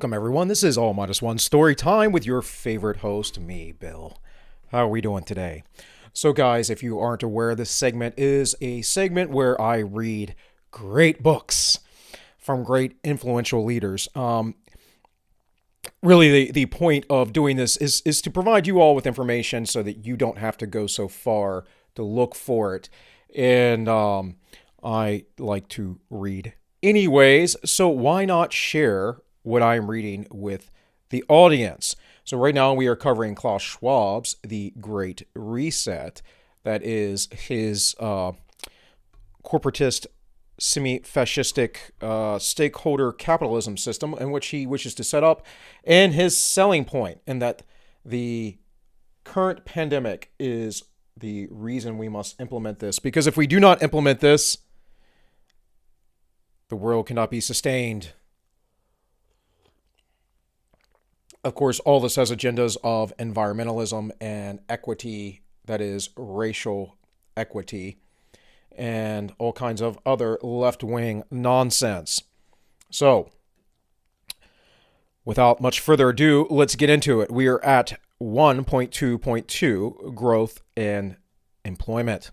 Welcome, everyone. This is All Minus One Story Time with your favorite host, me, Bill. How are we doing today? So, guys, if you aren't aware, this segment is a segment where I read great books from great influential leaders. Really, the point of doing this is to provide you all with information so that you don't have to go so far to look for it. And I like to read anyways, so why not share what I'm reading with the audience? So right now we are covering Klaus Schwab's The Great Reset. That is his corporatist, semi-fascistic stakeholder capitalism system in which he wishes to set up, and his selling point, and that the current pandemic is the reason we must implement this. Because if we do not implement this, the world cannot be sustained. Of course, all this has agendas of environmentalism and equity, that is, racial equity, and all kinds of other left-wing nonsense. So, without much further ado, let's get into it. We are at 1.2.2, growth and employment.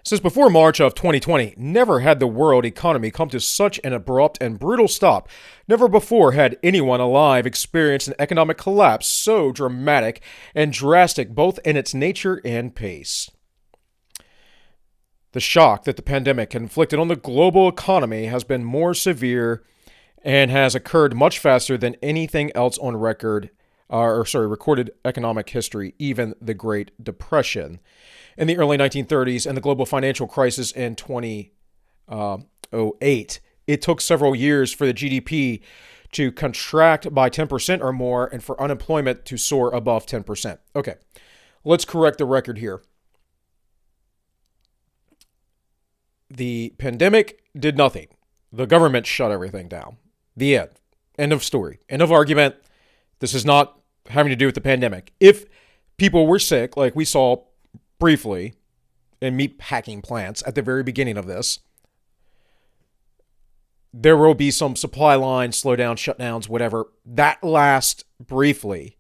Since before March of 2020, never had the world economy come to such an abrupt and brutal stop. Never before had anyone alive experienced an economic collapse so dramatic and drastic both in its nature and pace. The shock that the pandemic inflicted on the global economy has been more severe and has occurred much faster than anything else on recorded economic history, even the Great Depression in the early 1930s and the global financial crisis in 2008. It took several years for the GDP to contract by 10% or more and for unemployment to soar above 10%. Okay, let's correct the record here. The pandemic did nothing. The government shut everything down. The end. End of story. End of argument. This is not having to do with the pandemic. If people were sick, like we saw briefly in meat packing plants at the very beginning of this, there will be some supply line slowdowns, shutdowns, whatever. That lasts briefly.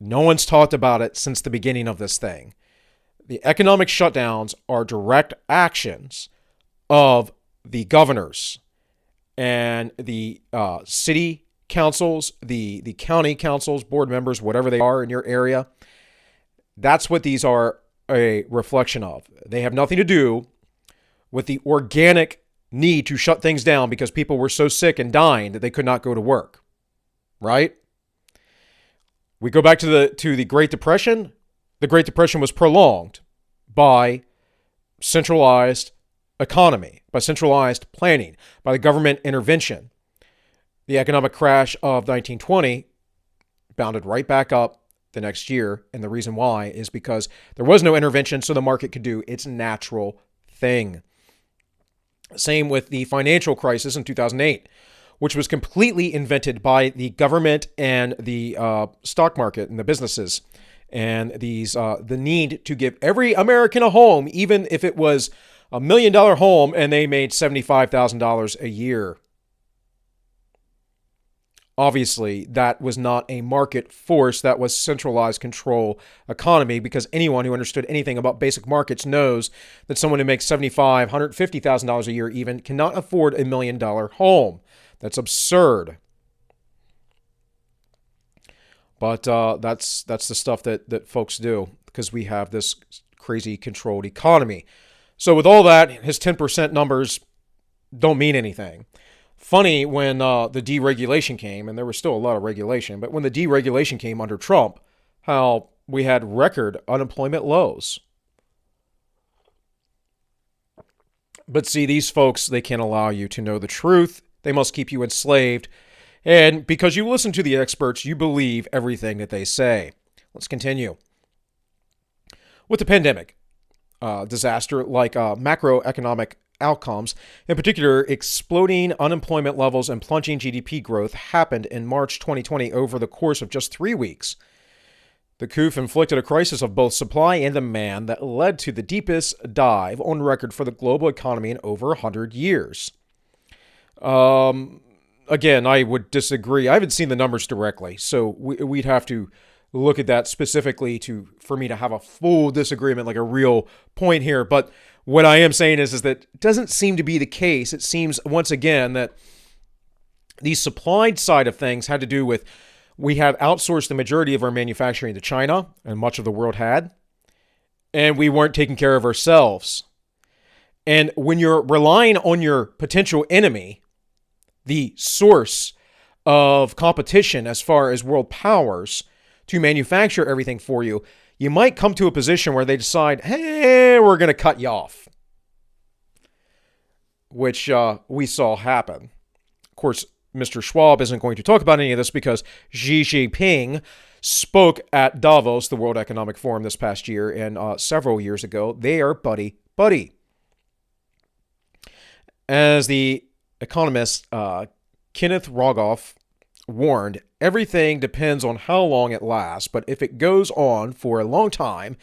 No one's talked about it since the beginning of this thing. The economic shutdowns are direct actions of the governors and the city councils, the county councils, board members, whatever they are in your area. That's what these are a reflection of. They have nothing to do with the organic need to shut things down because people were so sick and dying that they could not go to work. Right? We go back to the Great Depression. The Great Depression was prolonged by centralized economy, by centralized planning, by the government intervention. The economic crash of 1920 bounded right back up the next year, and the reason why is because there was no intervention, so the market could do its natural thing. Same with the financial crisis in 2008, which was completely invented by the government and the stock market and the businesses, and the need to give every American a home, even if it was $1 million home and they made $75,000 a year. Obviously, that was not a market force. That was centralized control economy, because anyone who understood anything about basic markets knows that someone who makes $75,000, $150,000 a year even cannot afford $1 million home. That's absurd. But that's the stuff that folks do because we have this crazy controlled economy. So with all that, his 10% numbers don't mean anything. Funny when the deregulation came, and there was still a lot of regulation, but when the deregulation came under Trump, how we had record unemployment lows. But see, these folks, they can't allow you to know the truth. They must keep you enslaved. And because you listen to the experts, you believe everything that they say. Let's continue. With the pandemic, disaster like macroeconomic outcomes, in particular, exploding unemployment levels and plunging GDP growth happened in March 2020 over the course of just 3 weeks. The coup inflicted a crisis of both supply and demand that led to the deepest dive on record for the global economy in over 100 years. again, I would disagree. I haven't seen the numbers directly, so we'd have to look at that specifically for me to have a full disagreement, like a real point here. But what I am saying is that it doesn't seem to be the case. It seems, once again, that the supply side of things had to do with we had outsourced the majority of our manufacturing to China, and much of the world had, and we weren't taking care of ourselves. And when you're relying on your potential enemy, the source of competition as far as world powers, to manufacture everything for you, you might come to a position where they decide, hey, we're going to cut you off. Which we saw happen. Of course, Mr. Schwab isn't going to talk about any of this because Xi Jinping spoke at Davos, the World Economic Forum, this past year and several years ago. They are buddy-buddy. As the economist Kenneth Rogoff warned, everything depends on how long it lasts, but if it goes on for a long time,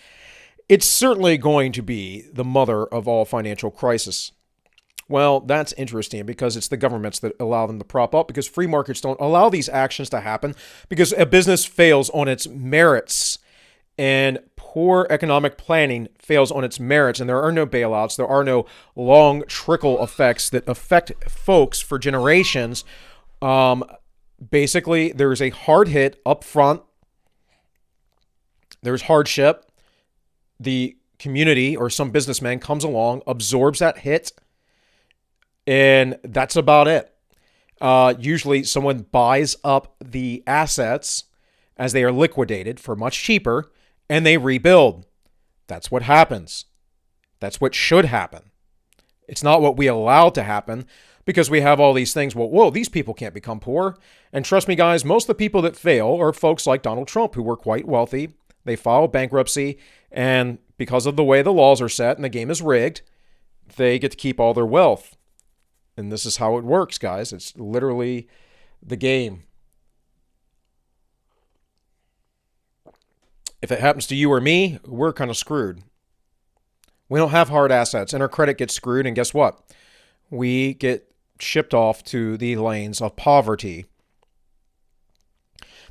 it's certainly going to be the mother of all financial crises. Well, that's interesting because it's the governments that allow them to prop up, because free markets don't allow these actions to happen, because a business fails on its merits and poor economic planning fails on its merits, and there are no bailouts, there are no long trickle effects that affect folks for generations. Basically, there's a hard hit up front. There's hardship. The community or some businessman comes along, absorbs that hit, and that's about it. Usually someone buys up the assets as they are liquidated for much cheaper, and they rebuild. That's what happens. That's what should happen. It's not what we allow to happen, because we have all these things. Well, whoa, these people can't become poor. And trust me, guys, most of the people that fail are folks like Donald Trump, who were quite wealthy. They file bankruptcy, and because of the way the laws are set and the game is rigged, they get to keep all their wealth. And this is how it works, guys. It's literally the game. If it happens to you or me, we're kind of screwed. We don't have hard assets, and our credit gets screwed, and guess what? We get shipped off to the lanes of poverty.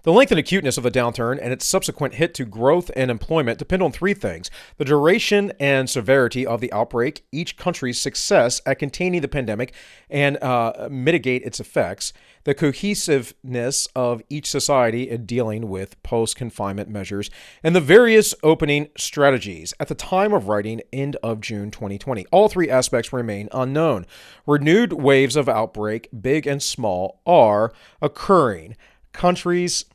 The length and acuteness of the downturn and its subsequent hit to growth and employment depend on three things: the duration and severity of the outbreak, each country's success at containing the pandemic and mitigate its effects, the cohesiveness of each society in dealing with post-confinement measures, and the various opening strategies. At the time of writing, end of June 2020, all three aspects remain unknown. Renewed waves of outbreak, big and small, are occurring. Countries'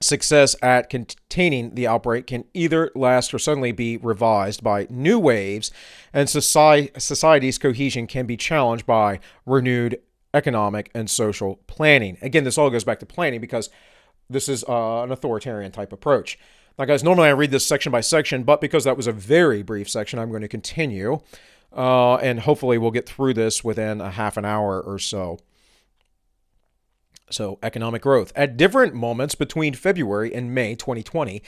success at containing the outbreak can either last or suddenly be revised by new waves, and society's cohesion can be challenged by renewed economic and social planning. Again, this all goes back to planning because this is an authoritarian type approach. Now, guys, normally I read this section by section, but because that was a very brief section, I'm going to continue, and hopefully we'll get through this within a half an hour or so. So, economic growth. At different moments between February and May 2020,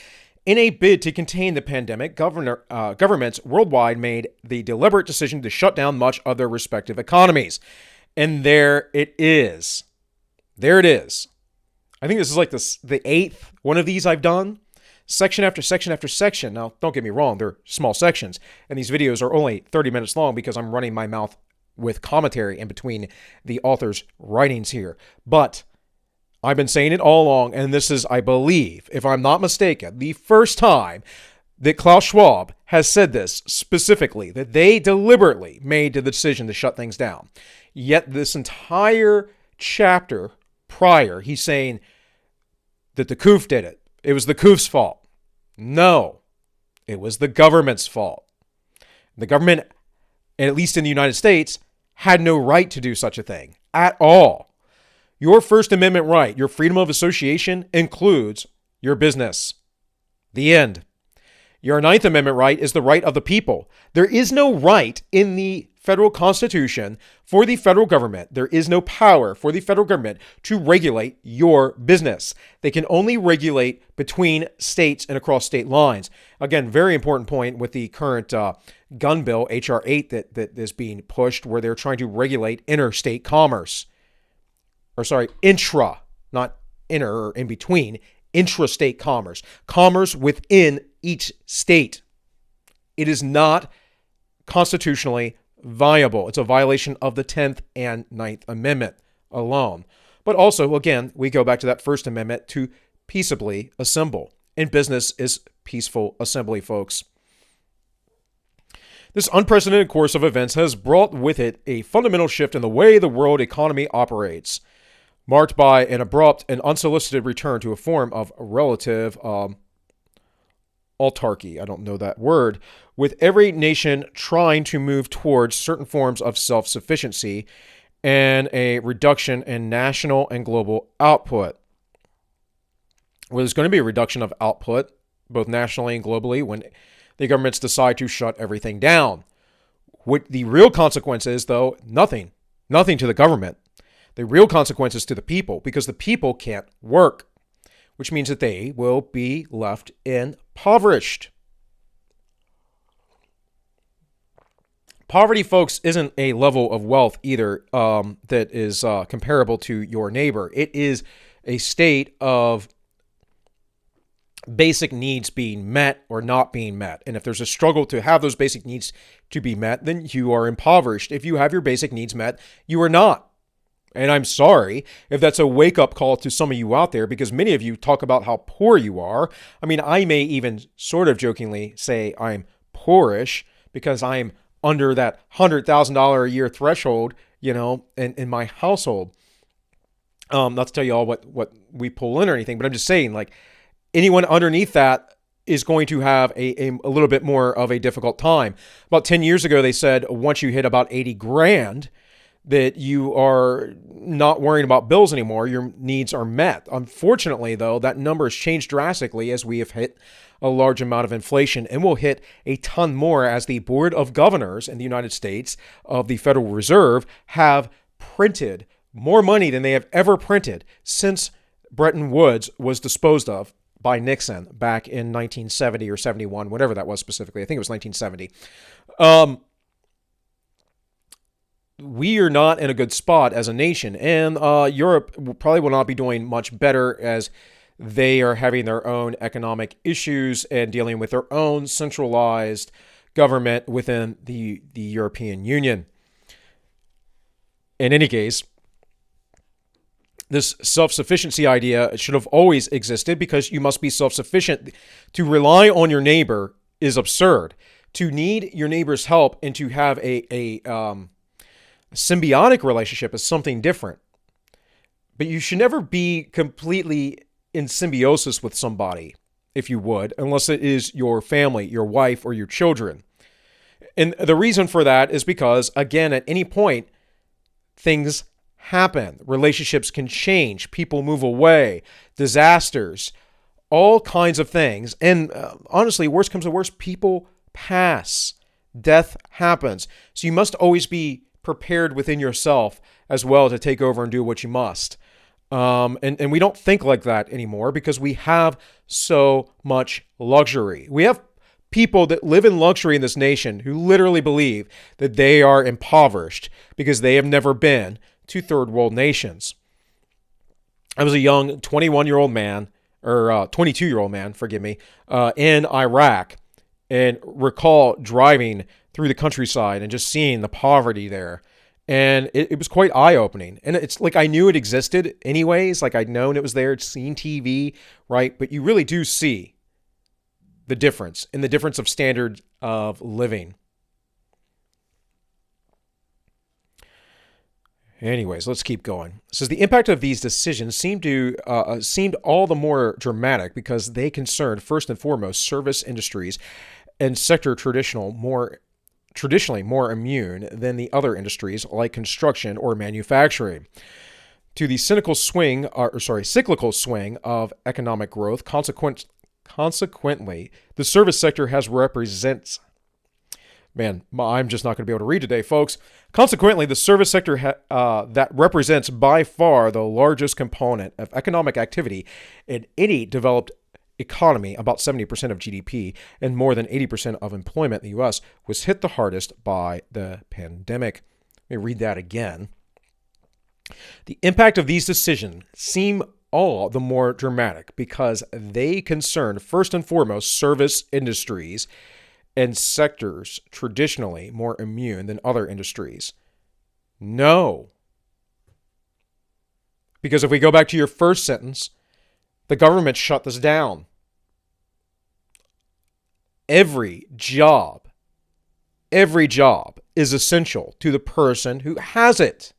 in a bid to contain the pandemic, governments worldwide made the deliberate decision to shut down much of their respective economies. And there it is. There it is. I think this is like the eighth one of these I've done. Section after section after section. Now, don't get me wrong, they're small sections. And these videos are only 30 minutes long because I'm running my mouth with commentary in between the author's writings here. But I've been saying it all along, and this is, I believe, if I'm not mistaken, the first time that Klaus Schwab has said this specifically, that they deliberately made the decision to shut things down. Yet this entire chapter prior, he's saying that the COOF did it. It was the COOF's fault. No, it was the government's fault. The government, at least in the United States, had no right to do such a thing at all. Your First Amendment right, your freedom of association, includes your business. The end. Your Ninth Amendment right is the right of the people. There is no right in the federal Constitution for the federal government. There is no power for the federal government to regulate your business. They can only regulate between states and across state lines. Again, very important point with the current gun bill, H.R. 8, that is being pushed, where they're trying to regulate interstate commerce. intra, not inner or in between, intrastate commerce, commerce within each state. It is not constitutionally viable. It's a violation of the 10th and 9th Amendment alone. But also, again, we go back to that First Amendment to peaceably assemble. And business is peaceful assembly, folks. This unprecedented course of events has brought with it a fundamental shift in the way the world economy operates, marked by an abrupt and unsolicited return to a form of relative autarky. I don't know that word. With every nation trying to move towards certain forms of self-sufficiency and a reduction in national and global output. Well, there's going to be a reduction of output, both nationally and globally, when the governments decide to shut everything down. What the real consequence is, though, nothing to the government. The real consequence is to the people, because the people can't work, which means that they will be left impoverished. Poverty, folks, isn't a level of wealth either that is comparable to your neighbor. It is a state of basic needs being met or not being met. And if there's a struggle to have those basic needs to be met, then you are impoverished. If you have your basic needs met, you are not. And I'm sorry if that's a wake-up call to some of you out there, because many of you talk about how poor you are. I mean, I may even sort of jokingly say I'm poorish because I'm under that $100,000 a year threshold, in my household. Not to tell you all what we pull in or anything, but I'm just saying, like, anyone underneath that is going to have a little bit more of a difficult time. About 10 years ago, they said once you hit about 80 grand, that you are not worrying about bills anymore. Your needs are met. Unfortunately, though, that number has changed drastically as we have hit a large amount of inflation, and will hit a ton more as the Board of Governors in the United States of the Federal Reserve have printed more money than they have ever printed since Bretton Woods was disposed of by Nixon back in 1970 or 71, whatever that was specifically. I think it was 1970. We are not in a good spot as a nation, and Europe probably will not be doing much better as they are having their own economic issues and dealing with their own centralized government within the European Union. In any case, this self-sufficiency idea should have always existed, because you must be self-sufficient. To rely on your neighbor is absurd. To need your neighbor's help and to have a symbiotic relationship is something different. But you should never be completely in symbiosis with somebody, if you would, unless it is your family, your wife, or your children. And the reason for that is because, again, at any point, things happen. Relationships can change. People move away. Disasters. All kinds of things. And honestly, worst comes to worst, people pass. Death happens. So you must always be prepared within yourself as well to take over and do what you must. And we don't think like that anymore because we have so much luxury. We have people that live in luxury in this nation who literally believe that they are impoverished because they have never been to third world nations. I was a young 21-year-old man, or 22-year-old man, forgive me, in Iraq, and recall driving through the countryside and just seeing the poverty there. And it was quite eye-opening. And it's like I knew it existed anyways. Like I'd known it was there, seen TV, right? But you really do see the difference in the difference of standard of living. Anyways, let's keep going. It says the impact of these decisions seemed all the more dramatic because they concerned first and foremost service industries and sector traditionally more immune than the other industries like construction or manufacturing. To the cyclical swing of economic growth, consequently, the service sector represents. Man, I'm just not going to be able to read today, folks. Consequently, the service sector that represents by far the largest component of economic activity in any developed economy, about 70% of GDP, and more than 80% of employment in the U.S., was hit the hardest by the pandemic. Let me read that again. The impact of these decisions seem all the more dramatic because they concern, first and foremost, service industries and sectors traditionally more immune than other industries. No. Because if we go back to your first sentence, the government shut this down. Every job is essential to the person who has it.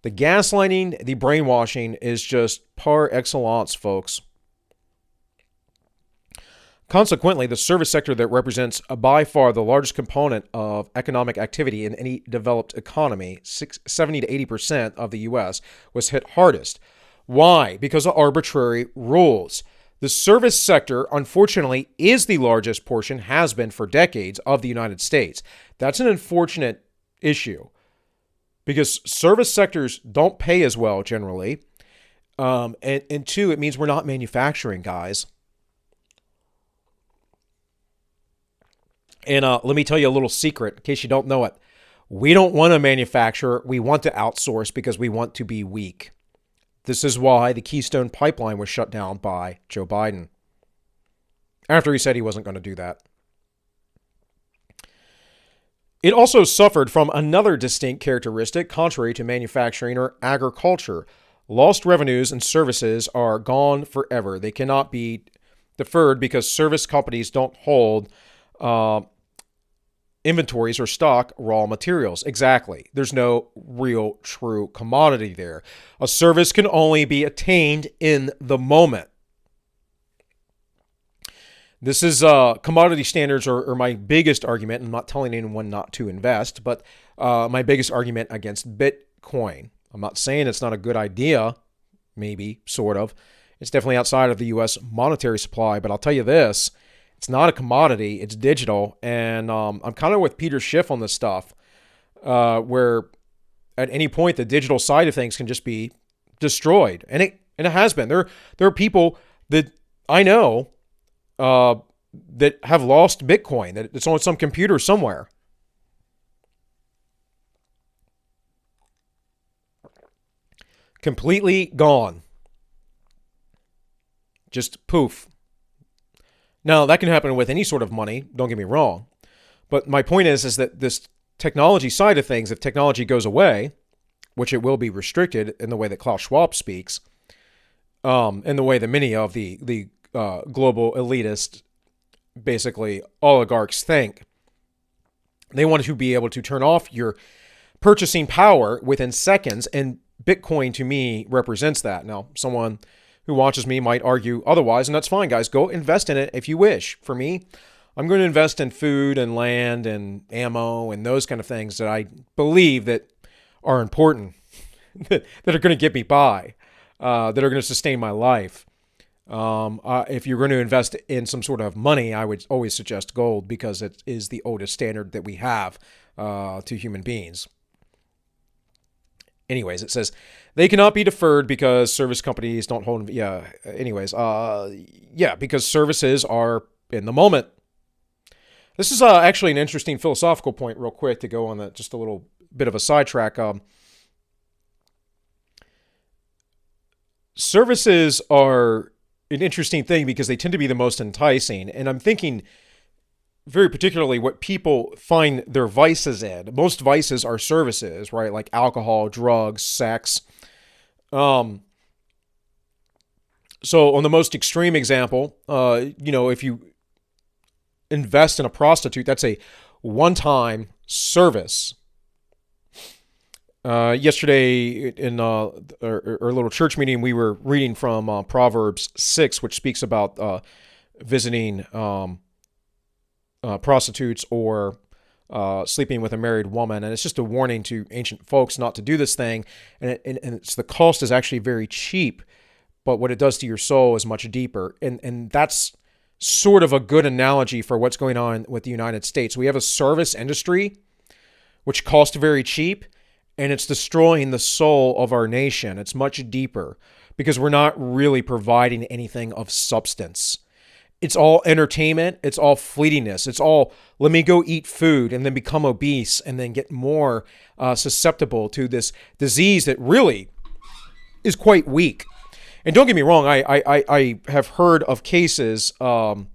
The gaslighting, the brainwashing is just par excellence, folks. Consequently, the service sector that represents by far the largest component of economic activity in any developed economy, 70 to 80% of the U.S., was hit hardest. Why? Because of arbitrary rules. The service sector, unfortunately, is the largest portion, has been for decades, of the United States. That's an unfortunate issue because service sectors don't pay as well generally. And two, it means we're not manufacturing, guys. And let me tell you a little secret in case you don't know it. We don't want to manufacture. We want to outsource because we want to be weak. This is why the Keystone Pipeline was shut down by Joe Biden after he said he wasn't going to do that. It also suffered from another distinct characteristic contrary to manufacturing or agriculture. Lost revenues and services are gone forever. They cannot be deferred because service companies don't hold inventories or stock raw materials. Exactly. There's no real true commodity there. A service can only be attained in the moment. This is commodity standards are my biggest argument. I'm not telling anyone not to invest, but my biggest argument against Bitcoin. I'm not saying it's not a good idea, maybe, sort of. It's definitely outside of the U.S. monetary supply, but I'll tell you this. It's not a commodity. It's digital. And I'm kind of with Peter Schiff on this stuff, where at any point the digital side of things can just be destroyed. And it has been. There are people that I know that have lost Bitcoin, that it's on some computer somewhere. Completely gone. Just poof. Now, that can happen with any sort of money, don't get me wrong. But my point is that this technology side of things, if technology goes away, which it will be restricted in the way that Klaus Schwab speaks, in the way that many of the global elitist, basically oligarchs think, they want to be able to turn off your purchasing power within seconds, and Bitcoin to me represents that. Now, someone who watches me might argue otherwise, and that's fine, guys. Go invest in it if you wish. For me, I'm going to invest in food and land and ammo and those kind of things that I believe that are important, that are going to get me by, that are going to sustain my life. If you're going to invest in some sort of money, I would always suggest gold because it is the oldest standard that we have to human beings. Anyways, it says they cannot be deferred because service companies don't hold. Because services are in the moment. This is actually an interesting philosophical point, real quick, to go on that. Just a little bit of a sidetrack. Services are an interesting thing because they tend to be the most enticing, and I'm thinking very particularly what people find their vices in. Most vices are services, right? Like alcohol, drugs, sex. So on the most extreme example, if you invest in a prostitute, that's a one-time service. Yesterday in our little church meeting, we were reading from Proverbs 6, which speaks about visiting prostitutes or sleeping with a married woman. And it's just a warning to ancient folks not to do this thing. And the cost is actually very cheap, but what it does to your soul is much deeper. And that's sort of a good analogy for what's going on with the United States. We have a service industry which costs very cheap, and it's destroying the soul of our nation. It's much deeper because we're not really providing anything of substance. It's all entertainment. It's all fleetingness. It's all, let me go eat food and then become obese and then get more susceptible to this disease that really is quite weak. And don't get me wrong, I have heard of cases where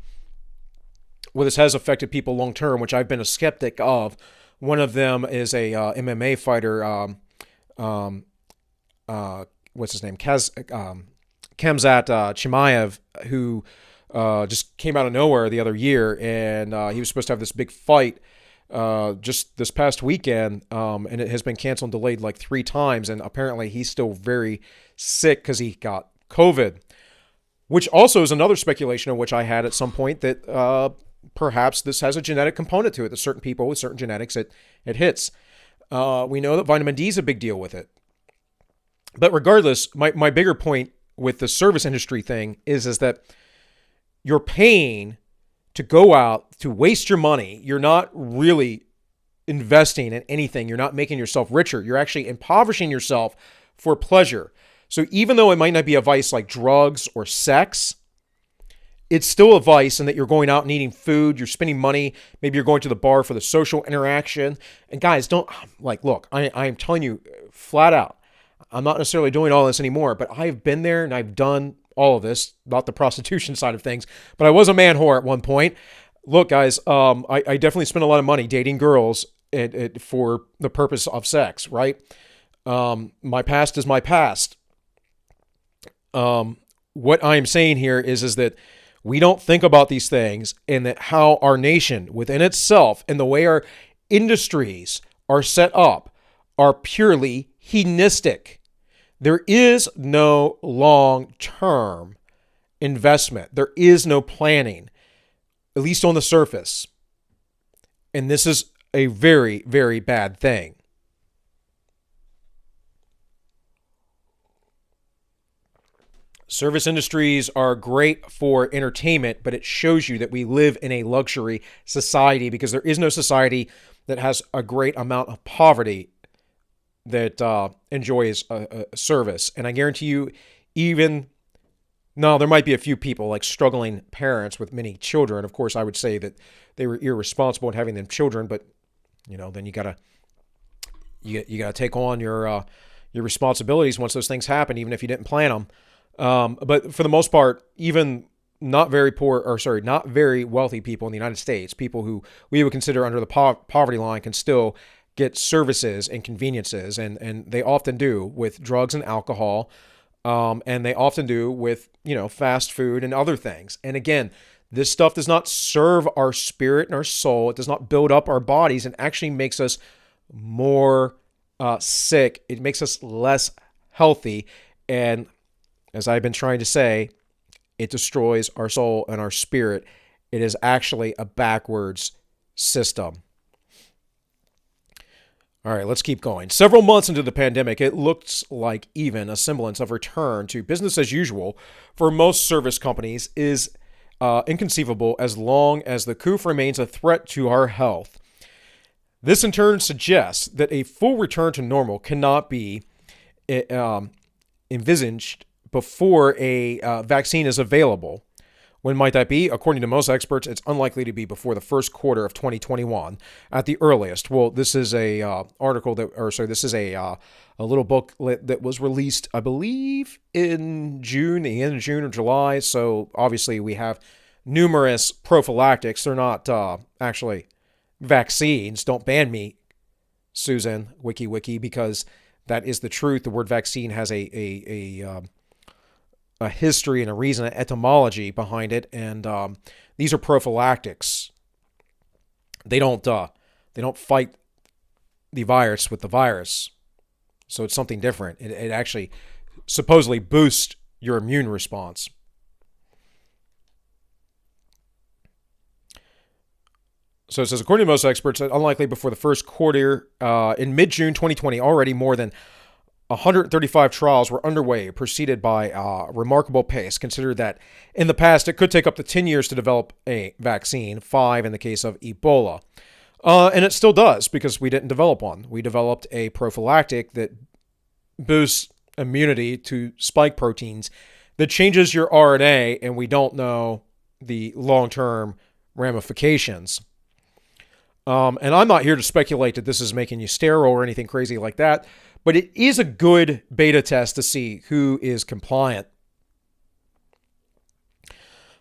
this has affected people long term, which I've been a skeptic of. One of them is a MMA fighter. What's his name? Khamzat Chimaev, who just came out of nowhere the other year, and he was supposed to have this big fight just this past weekend, and it has been canceled and delayed like 3 times, and apparently he's still very sick because he got COVID, which also is another speculation of which I had at some point that perhaps this has a genetic component to it, that certain people with certain genetics, it hits. We know that vitamin D is a big deal with it. But regardless, my bigger point with the service industry thing is that you're paying to go out to waste your money. You're not really investing in anything. You're not making yourself richer. You're actually impoverishing yourself for pleasure. So even though it might not be a vice like drugs or sex, it's still a vice in that you're going out and eating food, you're spending money, maybe you're going to the bar for the social interaction. And guys, don't, like, look, I'm telling you flat out, I'm not necessarily doing all this anymore, but I've been there and I've done all of this, not the prostitution side of things, but I was a man whore at one point. Look, guys, I definitely spent a lot of money dating girls for the purpose of sex, right? My past is my past. What I'm saying here is that we don't think about these things, and that how our nation within itself and the way our industries are set up are purely hedonistic. There is no long-term investment. There is no planning, at least on the surface. And this is a very, very bad thing. Service industries are great for entertainment, but it shows you that we live in a luxury society, because there is no society that has a great amount of poverty that enjoys a service. And I guarantee you, there might be a few people like struggling parents with many children. Of course, I would say that they were irresponsible in having them children, but then you gotta take on your responsibilities once those things happen, even if you didn't plan them. But for the most part, even not very wealthy people in the United States, people who we would consider under the poverty line, can still get services and conveniences, and they often do with drugs and alcohol, and they often do with fast food and other things. And again, this stuff does not serve our spirit and our soul. It does not build up our bodies, and actually makes us more sick. It makes us less healthy, and as I've been trying to say, it destroys our soul and our spirit. It is actually a backwards system. All right, let's keep going. Several months into the pandemic, it looks like even a semblance of return to business as usual for most service companies is inconceivable as long as the COOF remains a threat to our health. This in turn suggests that a full return to normal cannot be envisaged before a vaccine is available. When might that be? According to most experts, it's unlikely to be before the first quarter of 2021 at the earliest. Well, this is a little book that was released, I believe, in June, the end of June or July. So obviously we have numerous prophylactics. They're not actually vaccines. Don't ban me, Susan, wiki, because that is the truth. The word vaccine has a history and a reason, an etymology behind it, and these are prophylactics. They don't fight the virus with the virus, so it's something different. It actually supposedly boosts your immune response. So it says, according to most experts, unlikely before the first quarter. In mid-June 2020, already more than 135 trials were underway, preceded by a remarkable pace. Consider that in the past, it could take up to 10 years to develop a vaccine, 5 in the case of Ebola. And it still does, because we didn't develop one. We developed a prophylactic that boosts immunity to spike proteins that changes your RNA, and we don't know the long-term ramifications. And I'm not here to speculate that this is making you sterile or anything crazy like that, but it is a good beta test to see who is compliant.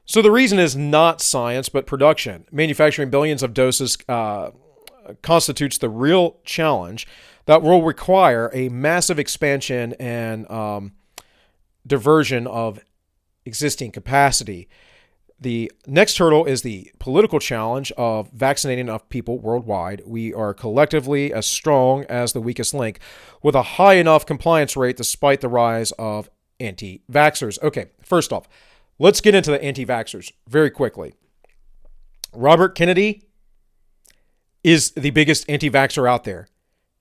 So the reason is not science, but production. Manufacturing billions of doses constitutes the real challenge that will require a massive expansion and diversion of existing capacity. The next hurdle is the political challenge of vaccinating enough people worldwide. We are collectively as strong as the weakest link, with a high enough compliance rate despite the rise of anti-vaxxers. Okay, first off, let's get into the anti-vaxxers very quickly. Robert Kennedy is the biggest anti-vaxxer out there.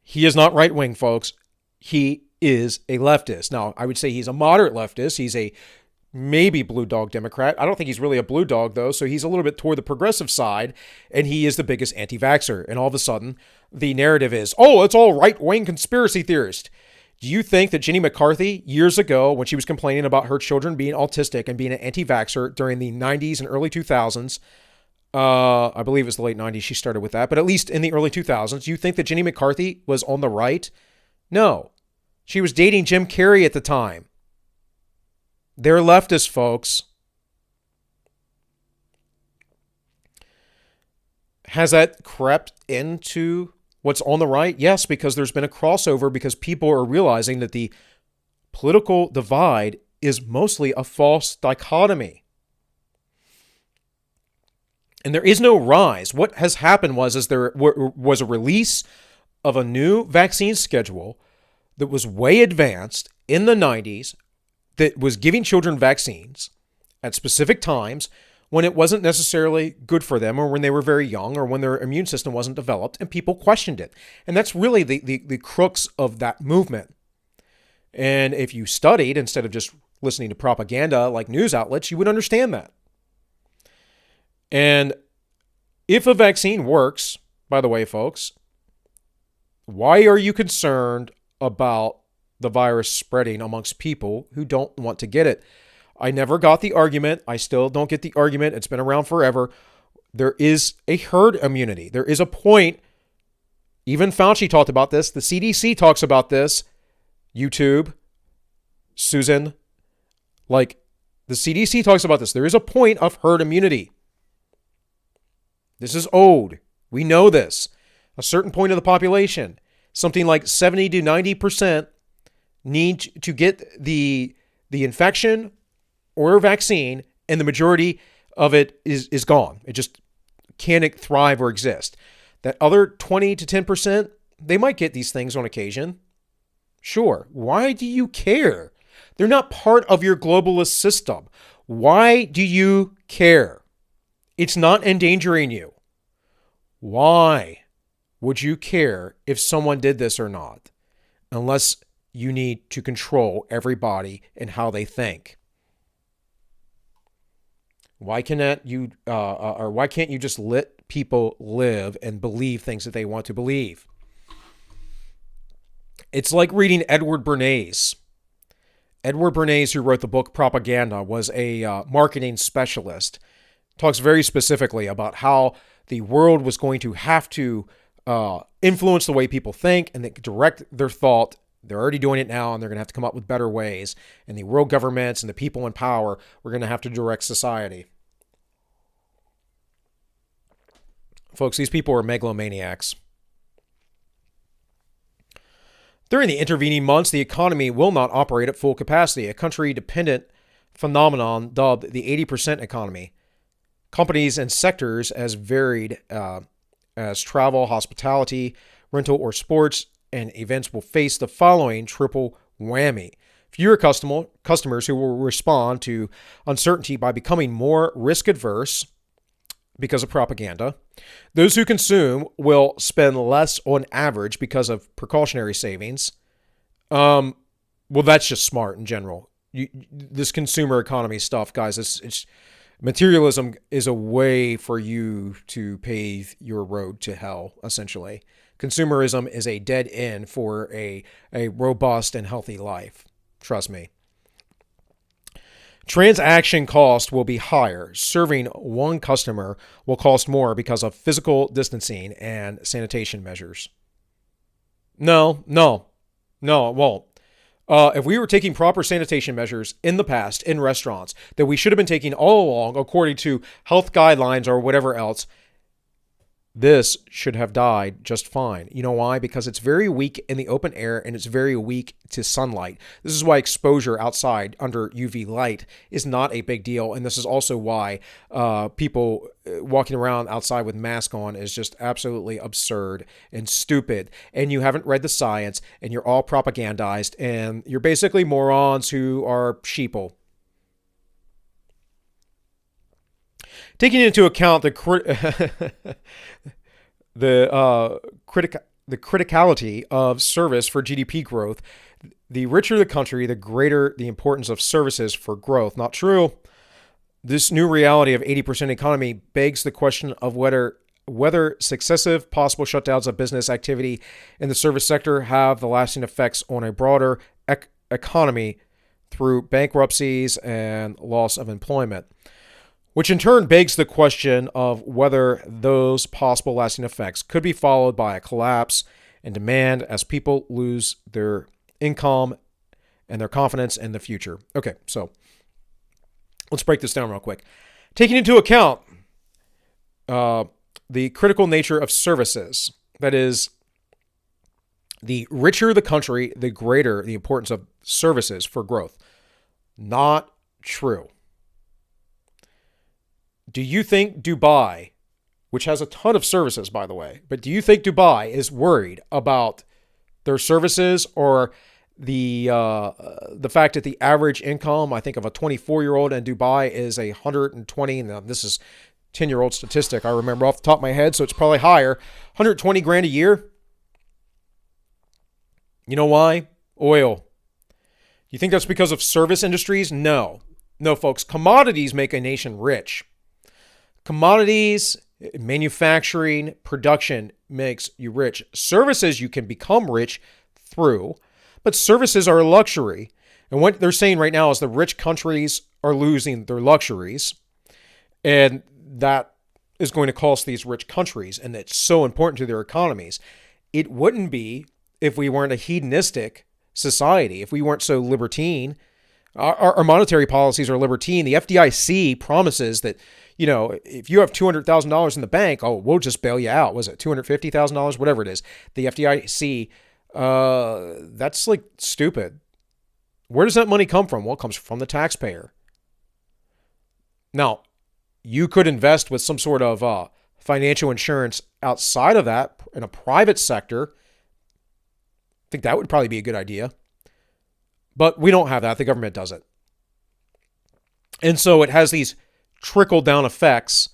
He is not right-wing, folks. He is a leftist. Now, I would say he's a moderate leftist. He's a maybe blue dog Democrat. I don't think he's really a blue dog, though, so he's a little bit toward the progressive side, and he is the biggest anti-vaxxer. And all of a sudden, the narrative is, oh, it's all right-wing conspiracy theorists. Do you think that Jenny McCarthy, years ago, when she was complaining about her children being autistic and being an anti-vaxxer during the 90s and early 2000s, I believe it was the late 90s she started with that, but at least in the early 2000s, do you think that Jenny McCarthy was on the right? No. She was dating Jim Carrey at the time. They're leftists, folks. Has that crept into what's on the right? Yes, because there's been a crossover because people are realizing that the political divide is mostly a false dichotomy. And there is no rise. What has happened was there was a release of a new vaccine schedule that was way advanced in the 90s that was giving children vaccines at specific times when it wasn't necessarily good for them or when they were very young or when their immune system wasn't developed, and people questioned it. And that's really the crux of that movement. And if you studied instead of just listening to propaganda like news outlets, you would understand that. And if a vaccine works, by the way, folks, why are you concerned about the virus spreading amongst people who don't want to get it? I never got the argument. I still don't get the argument. It's been around forever. There is a herd immunity. There is a point. Even Fauci talked about this. The CDC talks about this. YouTube, Susan, the CDC talks about this. There is a point of herd immunity. This is old. We know this. A certain point of the population, something like 70 to 90%, need to get the infection or vaccine, and the majority of it is gone. It just can't thrive or exist. That other 20 to 10%, they might get these things on occasion. Sure. Why do you care? They're not part of your globalist system. Why do you care? It's not endangering you. Why would you care if someone did this or not? Unless you need to control everybody and how they think. Why can't you just let people live and believe things that they want to believe? It's like reading Edward Bernays. Edward Bernays, who wrote the book Propaganda, was a marketing specialist. Talks very specifically about how the world was going to have to influence the way people think and direct their thought. They're already doing it now, and they're going to have to come up with better ways. And the world governments and the people in power were going to have to direct society. Folks, these people are megalomaniacs. During the intervening months, the economy will not operate at full capacity, a country-dependent phenomenon dubbed the 80% economy. Companies and sectors as varied as travel, hospitality, rental, or sports and events will face the following triple whammy. Fewer customers who will respond to uncertainty by becoming more risk-averse because of propaganda. Those who consume will spend less on average because of precautionary savings. Well, that's just smart in general. This consumer economy stuff, guys, it's materialism is a way for you to pave your road to hell, essentially. Consumerism is a dead end for a robust and healthy life. Trust me. Transaction cost will be higher. Serving one customer will cost more because of physical distancing and sanitation measures. No, no, no, it won't. If we were taking proper sanitation measures in the past in restaurants that we should have been taking all along according to health guidelines or whatever else, this should have died just fine. You know why? Because it's very weak in the open air and it's very weak to sunlight. This is why exposure outside under UV light is not a big deal. And this is also why people walking around outside with masks on is just absolutely absurd and stupid. And you haven't read the science and you're all propagandized and you're basically morons who are sheeple. Taking into account the criticality of service for GDP growth, the richer the country, the greater the importance of services for growth. Not true. This new reality of 80% economy begs the question of whether successive possible shutdowns of business activity in the service sector have the lasting effects on a broader economy through bankruptcies and loss of employment. Which in turn begs the question of whether those possible lasting effects could be followed by a collapse in demand as people lose their income and their confidence in the future. Okay, so let's break this down real quick. Taking into account the critical nature of services, that is, the richer the country, the greater the importance of services for growth. Not true. Do you think Dubai, which has a ton of services, by the way, but do you think Dubai is worried about their services or the fact that the average income, I think, of a 24-year-old in Dubai is 120? Now, this is 10-year-old statistic I remember off the top of my head, so it's probably higher. 120 grand a year. You know why? Oil. You think that's because of service industries? No. No, folks. Commodities make a nation rich. Commodities, manufacturing, production makes you rich. Services you can become rich through, but services are a luxury. And what they're saying right now is the rich countries are losing their luxuries, and that is going to cost these rich countries, and it's so important to their economies. It wouldn't be if we weren't a hedonistic society, if we weren't so libertine. Our monetary policies are libertine. The FDIC promises that, you know, if you have $200,000 in the bank, oh, we'll just bail you out. Was it $250,000? Whatever it is. The FDIC, that's like stupid. Where does that money come from? Well, it comes from the taxpayer. Now, you could invest with some sort of financial insurance outside of that in a private sector. I think that would probably be a good idea. But we don't have that. The government does it. And so it has these trickle-down effects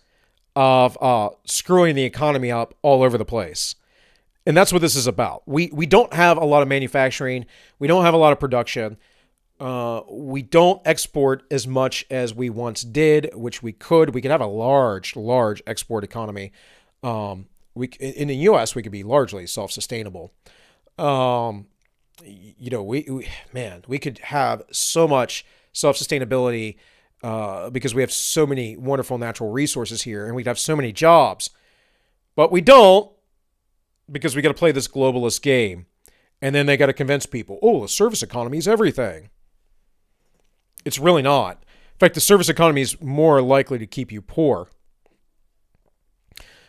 of screwing the economy up all over the place. And that's what this is about. We don't have a lot of manufacturing. We don't have a lot of production. We don't export as much as we once did, which we could. We could have a large export economy. In the U.S., we could be largely self-sustainable. You know, we could have so much self-sustainability because we have so many wonderful natural resources here, and we'd have so many jobs. But we don't, because we got to play this globalist game. And then they got to convince people, oh, the service economy is everything. It's really not. In fact, the service economy is more likely to keep you poor.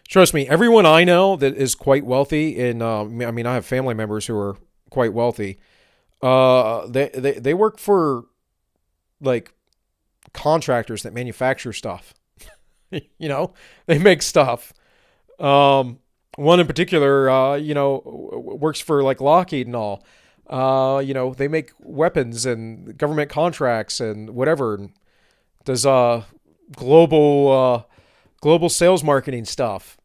Trust me, everyone I know that is quite wealthy, and I have family members who are quite wealthy. They work for like contractors that manufacture stuff. You know, they make stuff. One in particular, works for like Lockheed and all. They make weapons and government contracts and whatever. And does global sales marketing stuff.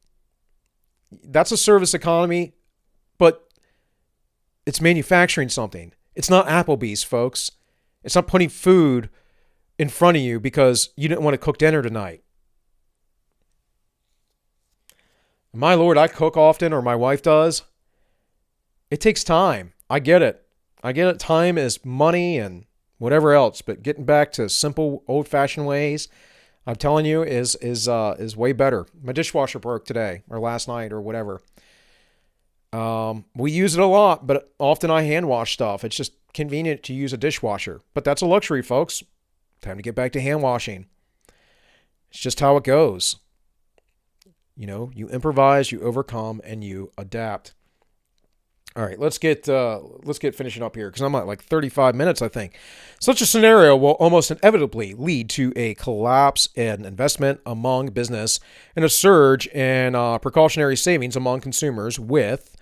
That's a service economy, but it's manufacturing something. It's not Applebee's, folks. It's not putting food in front of you because you didn't want to cook dinner tonight. My Lord, I cook often, or my wife does. It takes time. I get it. Time is money and whatever else. But getting back to simple, old-fashioned ways, I'm telling you, is way better. My dishwasher broke today or last night or whatever. We use it a lot, but often I hand wash stuff. It's just convenient to use a dishwasher. But that's a luxury, folks. Time to get back to hand washing. It's just how it goes. You improvise, you overcome, and you adapt. All right, let's get finishing up here because I'm at like 35 minutes, I think. Such a scenario will almost inevitably lead to a collapse in investment among business and a surge in precautionary savings among consumers with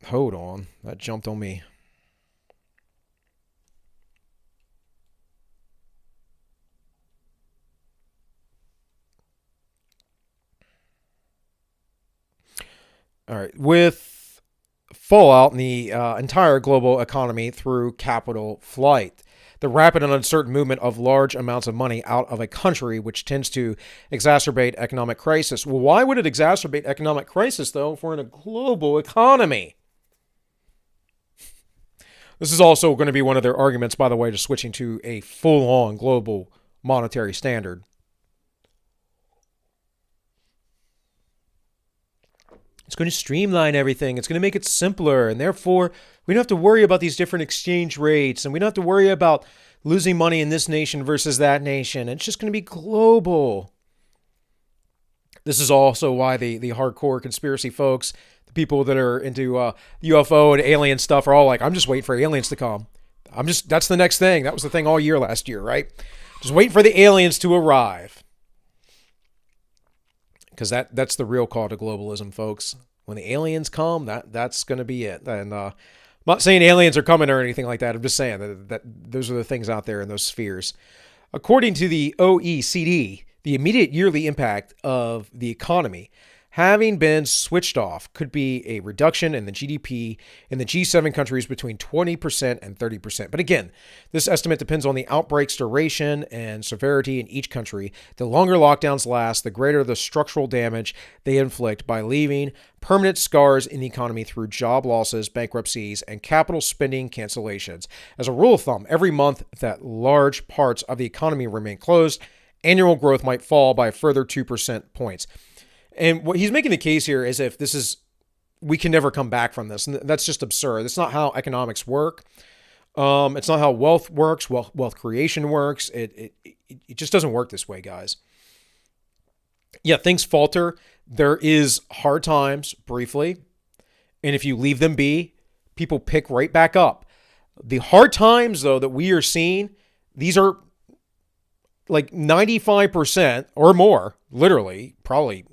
hold on, that jumped on me. All right. With fallout in the entire global economy through capital flight, the rapid and uncertain movement of large amounts of money out of a country, which tends to exacerbate economic crisis. Well, why would it exacerbate economic crisis, though, if we're in a global economy? This is also going to be one of their arguments, by the way, to switching to a full-on global monetary standard. It's going to streamline everything. It's going to make it simpler. And therefore, we don't have to worry about these different exchange rates. And we don't have to worry about losing money in this nation versus that nation. It's just going to be global. This is also why the hardcore conspiracy folks, the people that are into UFO and alien stuff are all like, I'm just waiting for aliens to come. That's the next thing. That was the thing all year last year, right? Just waiting for the aliens to arrive. Because that's the real call to globalism, folks. When the aliens come, that's going to be it. And I'm not saying aliens are coming or anything like that. I'm just saying that those are the things out there in those spheres. According to the OECD, the immediate yearly impact of the economy having been switched off could be a reduction in the GDP in the G7 countries between 20% and 30%. But again, this estimate depends on the outbreak's duration and severity in each country. The longer lockdowns last, the greater the structural damage they inflict by leaving permanent scars in the economy through job losses, bankruptcies, and capital spending cancellations. As a rule of thumb, every month that large parts of the economy remain closed, annual growth might fall by a further 2% points. And what he's making the case here is we can never come back from this. And that's just absurd. That's not how economics work. It's not how wealth works, wealth creation works. It just doesn't work this way, guys. Yeah, things falter. There is hard times briefly. And if you leave them be, people pick right back up. The hard times, though, that we are seeing, these are like 95% or more, literally, probably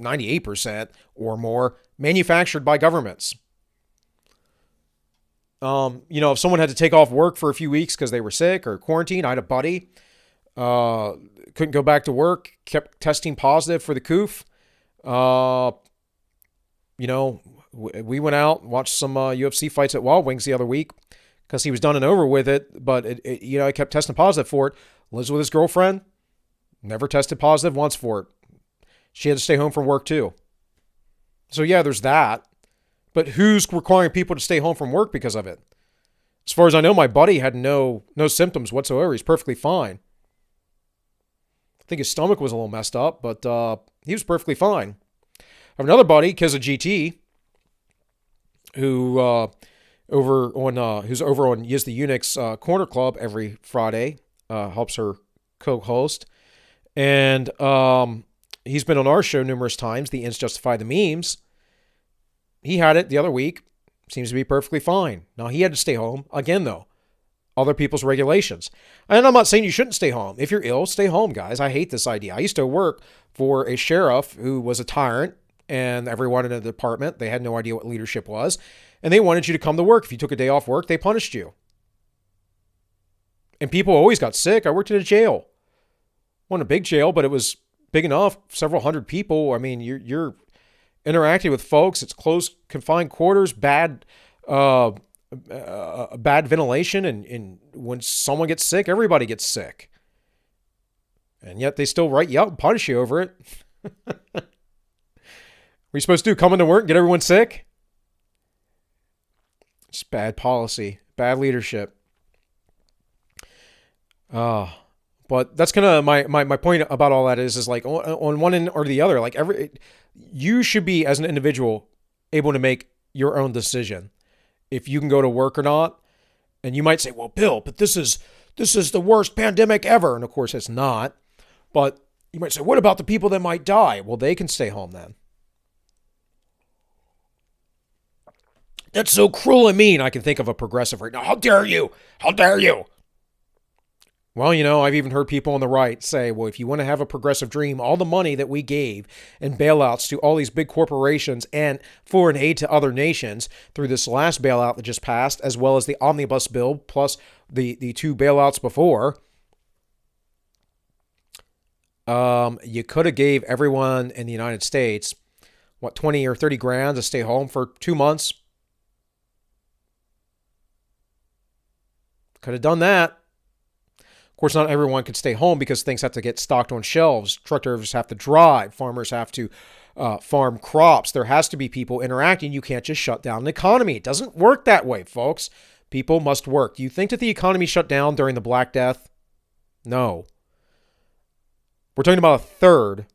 98% or more, manufactured by governments. If someone had to take off work for a few weeks because they were sick or quarantined, I had a buddy, couldn't go back to work, kept testing positive for the coof. We went out, watched some UFC fights at Wild Wings the other week because he was done and over with it. But I kept testing positive for it. Lives with his girlfriend, never tested positive once for it. She had to stay home from work too. So yeah, there's that. But who's requiring people to stay home from work because of it? As far as I know, my buddy had no symptoms whatsoever. He's perfectly fine. I think his stomach was a little messed up, but he was perfectly fine. I have another buddy, Kizza GT, who's over on Yiz the Eunuch's Corner Club every Friday, helps her co-host, and he's been on our show numerous times, The Ends Justify the Memes. He had it the other week. Seems to be perfectly fine. Now, he had to stay home. Again, though, other people's regulations. And I'm not saying you shouldn't stay home. If you're ill, stay home, guys. I hate this idea. I used to work for a sheriff who was a tyrant, and everyone in the department, they had no idea what leadership was, and they wanted you to come to work. If you took a day off work, they punished you. And people always got sick. I worked in a jail. Wasn't a big jail, but it was big enough, several hundred people. I mean, you're interacting with folks. It's closed, confined quarters, bad ventilation, and when someone gets sick, everybody gets sick. And yet they still write you out and punish you over it. What are you supposed to do? Come into work and get everyone sick? It's bad policy, bad leadership. But that's kind of my point about all that is like on one end or the other, like you should be as an individual able to make your own decision if you can go to work or not. And you might say, well, Bill, but this is the worst pandemic ever. And of course it's not. But you might say, what about the people that might die? Well, they can stay home then. That's so cruel and mean. I can think of a progressive right now. How dare you? How dare you? Well, I've even heard people on the right say, well, if you want to have a progressive dream, all the money that we gave and bailouts to all these big corporations and foreign aid to other nations through this last bailout that just passed, as well as the omnibus bill, plus the two bailouts before, you could have gave everyone in the United States, 20 or 30 grand to stay home for 2 months. Could have done that. Of course, not everyone could stay home because things have to get stocked on shelves. Truck drivers have to drive. Farmers have to farm crops. There has to be people interacting. You can't just shut down an economy. It doesn't work that way, folks. People must work. Do you think that the economy shut down during the Black Death? No. We're talking about a third,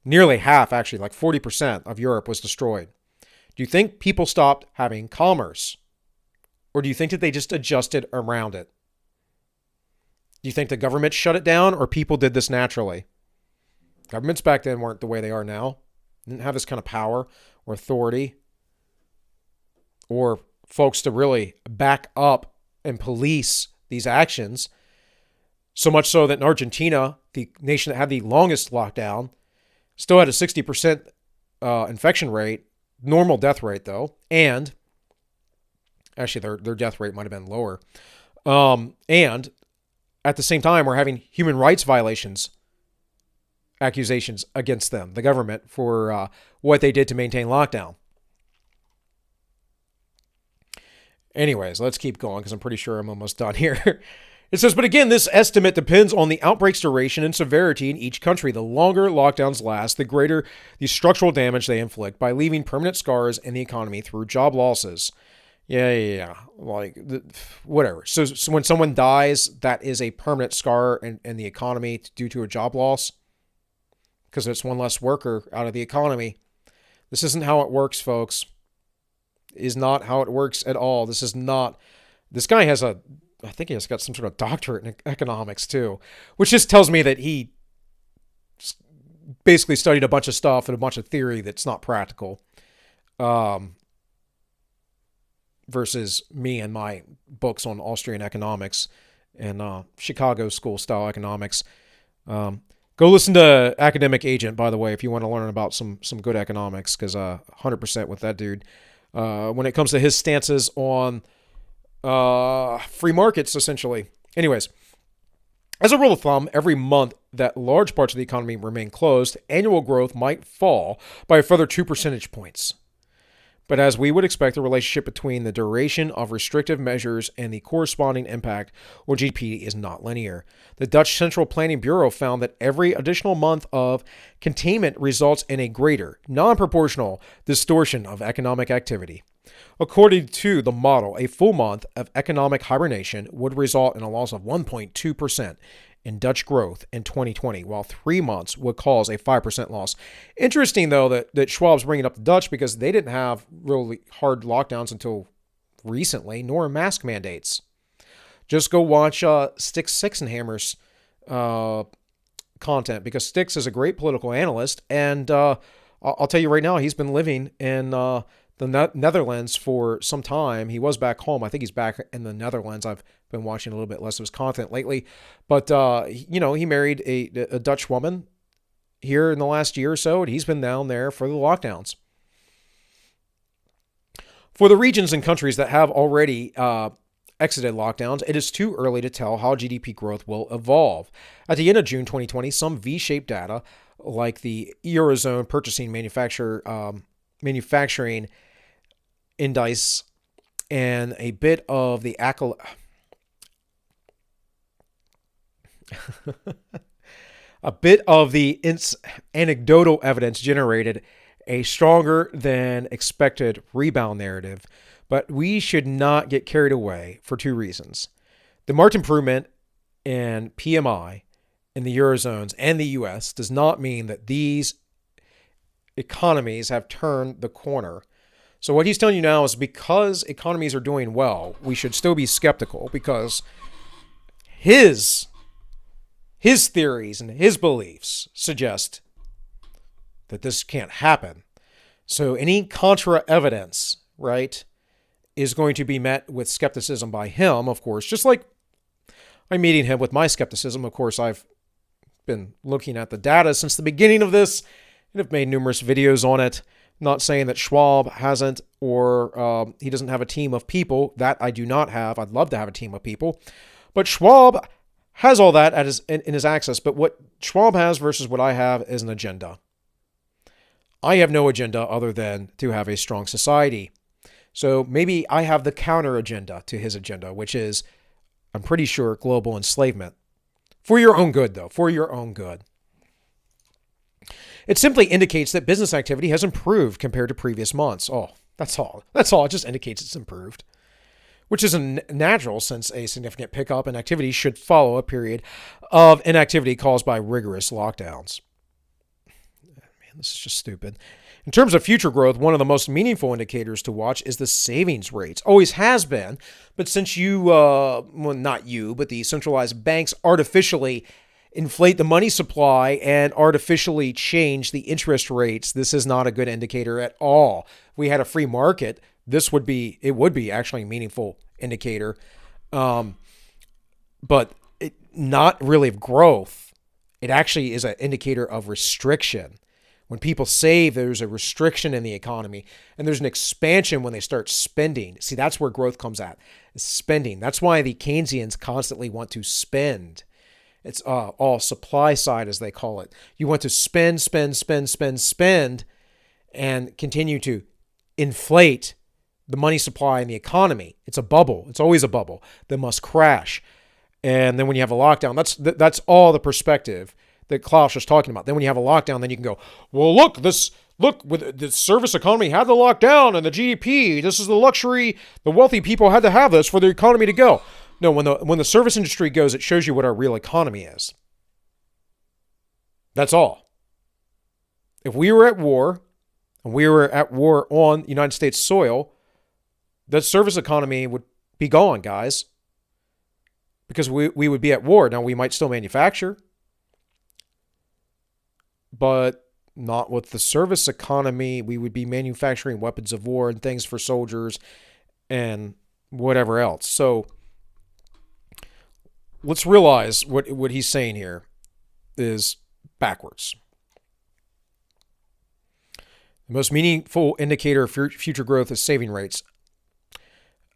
nearly half actually, like 40% of Europe was destroyed. Do you think people stopped having commerce? Or do you think that they just adjusted around it? Do you think the government shut it down or people did this naturally? Governments back then weren't the way they are now. Didn't have this kind of power or authority or folks to really back up and police these actions. So much so that in Argentina, the nation that had the longest lockdown, still had a 60% infection rate, normal death rate though, and actually their death rate might have been lower. And at the same time, we're having human rights violations, accusations against them, the government, for what they did to maintain lockdown. Anyways, let's keep going because I'm pretty sure I'm almost done here. It says, but again, this estimate depends on the outbreak's duration and severity in each country. The longer lockdowns last, the greater the structural damage they inflict by leaving permanent scars in the economy through job losses. Yeah. Like, whatever. So when someone dies, that is a permanent scar in the economy due to a job loss because it's one less worker out of the economy. This isn't how it works, folks. It is not how it works at all. This guy has I think he has got some sort of doctorate in economics too, which just tells me that he basically studied a bunch of stuff and a bunch of theory that's not practical. Versus me and my books on Austrian economics and Chicago school style economics. Go listen to Academic Agent, by the way, if you want to learn about some good economics, because 100% with that dude. When it comes to his stances on free markets, essentially. Anyways, as a rule of thumb, every month that large parts of the economy remain closed, annual growth might fall by a further 2 percentage points. But as we would expect, the relationship between the duration of restrictive measures and the corresponding impact on GDP is not linear. The Dutch Central Planning Bureau found that every additional month of containment results in a greater, non-proportional distortion of economic activity. According to the model, a full month of economic hibernation would result in a loss of 1.2% in Dutch growth in 2020, while 3 months would cause a 5% loss. Interesting, though, that Schwab's bringing up the Dutch because they didn't have really hard lockdowns until recently, nor mask mandates. Just go watch Styx Sixenhammer's content because Styx is a great political analyst, and I'll tell you right now, he's been living in the Netherlands for some time. He was back home. I think he's back in the Netherlands. I've been watching a little bit less of his content lately. But, he married a Dutch woman here in the last year or so, and he's been down there for the lockdowns. For the regions and countries that have already exited lockdowns, it is too early to tell how GDP growth will evolve. At the end of June 2020, some V-shaped data, like the Eurozone Purchasing Manufacturing Index and a bit of the anecdotal evidence generated a stronger than expected rebound narrative. But we should not get carried away for two reasons. The marked improvement in PMI in the Eurozones and the US does not mean that these economies have turned the corner. So what he's telling you now is because economies are doing well, we should still be skeptical because his theories and his beliefs suggest that this can't happen. So any contra evidence, right, is going to be met with skepticism by him, of course, just like I'm meeting him with my skepticism. Of course, I've been looking at the data since the beginning of this and have made numerous videos on it. Not saying that Schwab hasn't or he doesn't have a team of people. That I do not have. I'd love to have a team of people. But Schwab has all that in his access. But what Schwab has versus what I have is an agenda. I have no agenda other than to have a strong society. So maybe I have the counter agenda to his agenda, which is, I'm pretty sure, global enslavement. For your own good, though. For your own good. It simply indicates that business activity has improved compared to previous months. Oh, that's all. That's all. It just indicates it's improved, which is natural since a significant pickup in activity should follow a period of inactivity caused by rigorous lockdowns. Man, this is just stupid. In terms of future growth, one of the most meaningful indicators to watch is the savings rates. Always has been, but since not you, but the centralized banks artificially inflate the money supply and artificially change the interest rates, this is not a good indicator at all. If we had a free market, it would be actually a meaningful indicator, but not really of growth. It actually is an indicator of restriction. When people save, there's a restriction in the economy, and there's an expansion when they start spending. See, that's where growth comes at, spending. That's why the Keynesians constantly want to spend. It's all supply side, as they call it. You want to spend, and continue to inflate the money supply in the economy. It's a bubble. It's always a bubble that must crash. And then when you have a lockdown, that's all the perspective that Klaus was talking about. Then when you have a lockdown, then you can go, well, look, with the service economy had the lockdown and the GDP. This is the luxury. The wealthy people had to have this for the economy to go. No, when the service industry goes, it shows you what our real economy is. That's all. If we were at war, and we were at war on United States soil, that service economy would be gone, guys. Because we would be at war. Now, we might still manufacture, but not with the service economy. We would be manufacturing weapons of war and things for soldiers and whatever else. So let's realize what he's saying here is backwards. The most meaningful indicator of future growth is saving rates.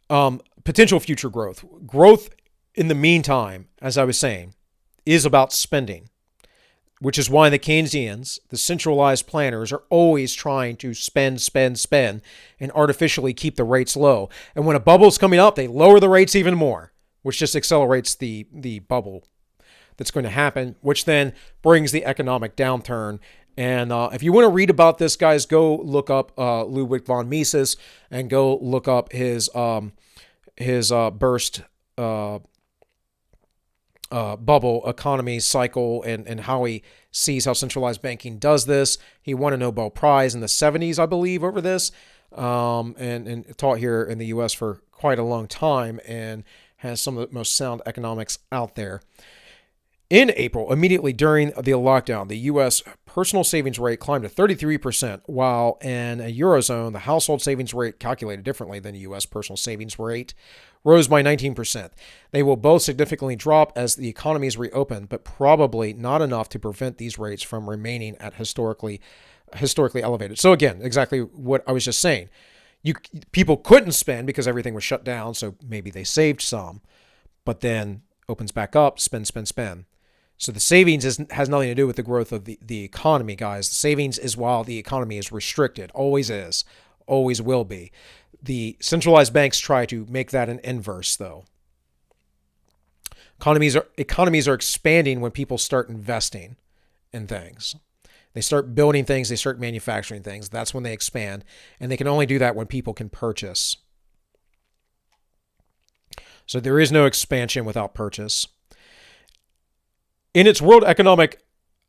Potential future growth. Growth in the meantime, as I was saying, is about spending, which is why the Keynesians, the centralized planners, are always trying to spend, and artificially keep the rates low. And when a bubble's coming up, they lower the rates even more, which just accelerates the bubble that's going to happen, which then brings the economic downturn. And if you want to read about this, guys, go look up Ludwig von Mises and go look up his burst bubble economy cycle and how he sees how centralized banking does this. He won a Nobel Prize in the 70s, I believe, over this, and taught here in the U.S. for quite a long time and has some of the most sound economics out there. In April, immediately during the lockdown, the U.S. personal savings rate climbed to 33%, while in a Eurozone, the household savings rate, calculated differently than the U.S. personal savings rate, rose by 19%. They will both significantly drop as the economies reopen, but probably not enough to prevent these rates from remaining at historically elevated. So again, exactly what I was just saying. People couldn't spend because everything was shut down, so maybe they saved some, but then opens back up, spend. So the savings has nothing to do with the growth of the economy, guys. The savings is while the economy is restricted. Always is. Always will be. The centralized banks try to make that an inverse, though. Economies are expanding when people start investing in things. They start building things. They start manufacturing things. That's when they expand. And they can only do that when people can purchase. So there is no expansion without purchase. In its World Economic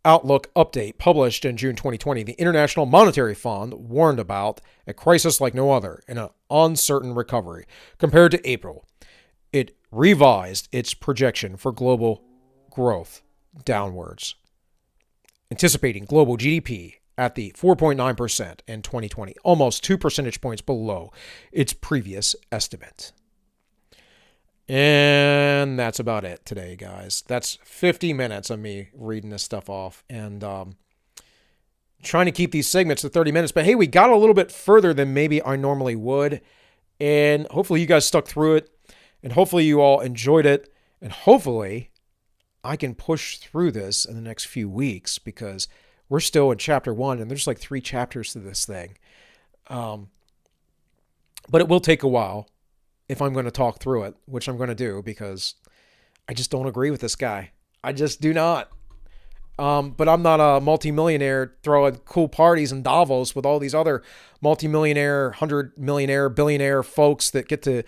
Outlook update published in June 2020, the International Monetary Fund warned about a crisis like no other and an uncertain recovery. Compared to April, it revised its projection for global growth downwards, anticipating global GDP at the 4.9% in 2020, almost 2 percentage points below its previous estimate. And that's about it today, guys. That's 50 minutes of me reading this stuff off and trying to keep these segments to 30 minutes. But hey, we got a little bit further than maybe I normally would. And hopefully you guys stuck through it. And hopefully you all enjoyed it. And hopefully I can push through this in the next few weeks, because we're still in chapter 1 and there's like 3 chapters to this thing. But it will take a while if I'm going to talk through it, which I'm going to do, because I just don't agree with this guy. I just do not. But I'm not a multimillionaire throwing cool parties in Davos with all these other multimillionaire, 100-millionaire, billionaire folks that get to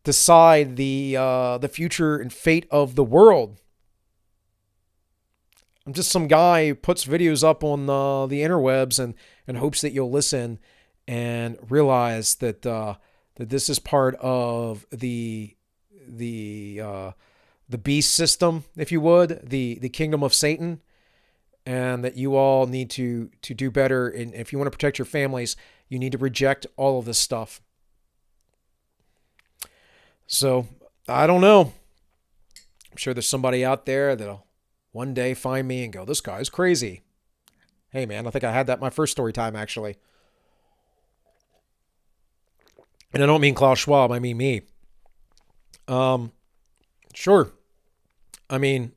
decide the future and fate of the world. I'm just some guy who puts videos up on the interwebs and hopes that you'll listen and realize that that this is part of the beast system, if you would, the kingdom of Satan, and that you all need to do better. And if you want to protect your families, you need to reject all of this stuff. So I don't know. I'm sure there's somebody out there that'll one day find me and go, "This guy's crazy." Hey man, I think I had that my first story time, actually. And I don't mean Klaus Schwab, I mean me. Sure. I mean,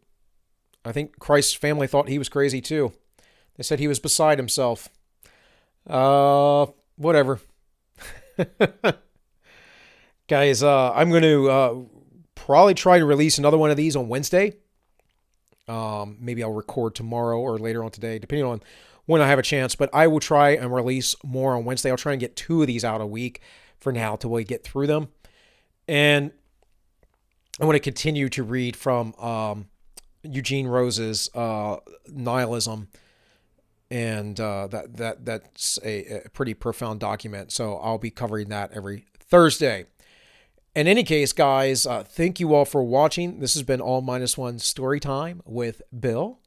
I think Christ's family thought he was crazy too. They said he was beside himself. Whatever. Guys, I'm going to probably try to release another one of these on Wednesday. Maybe I'll record tomorrow or later on today, depending on when I have a chance. But I will try and release more on Wednesday. I'll try and get 2 of these out a week for now till we get through them. And I want to continue to read from Eugene Rose's Nihilism, and that's a pretty profound document. So I'll be covering that every Thursday. In any case, guys, thank you all for watching. This has been All Minus One Story Time with Bill,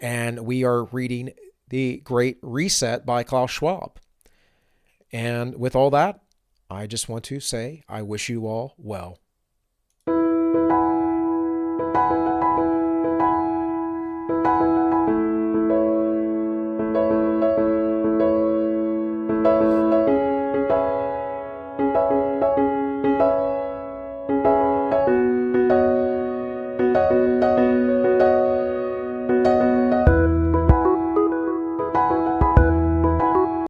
and we are reading The Great Reset by Klaus Schwab. And with all that, I just want to say I wish you all well.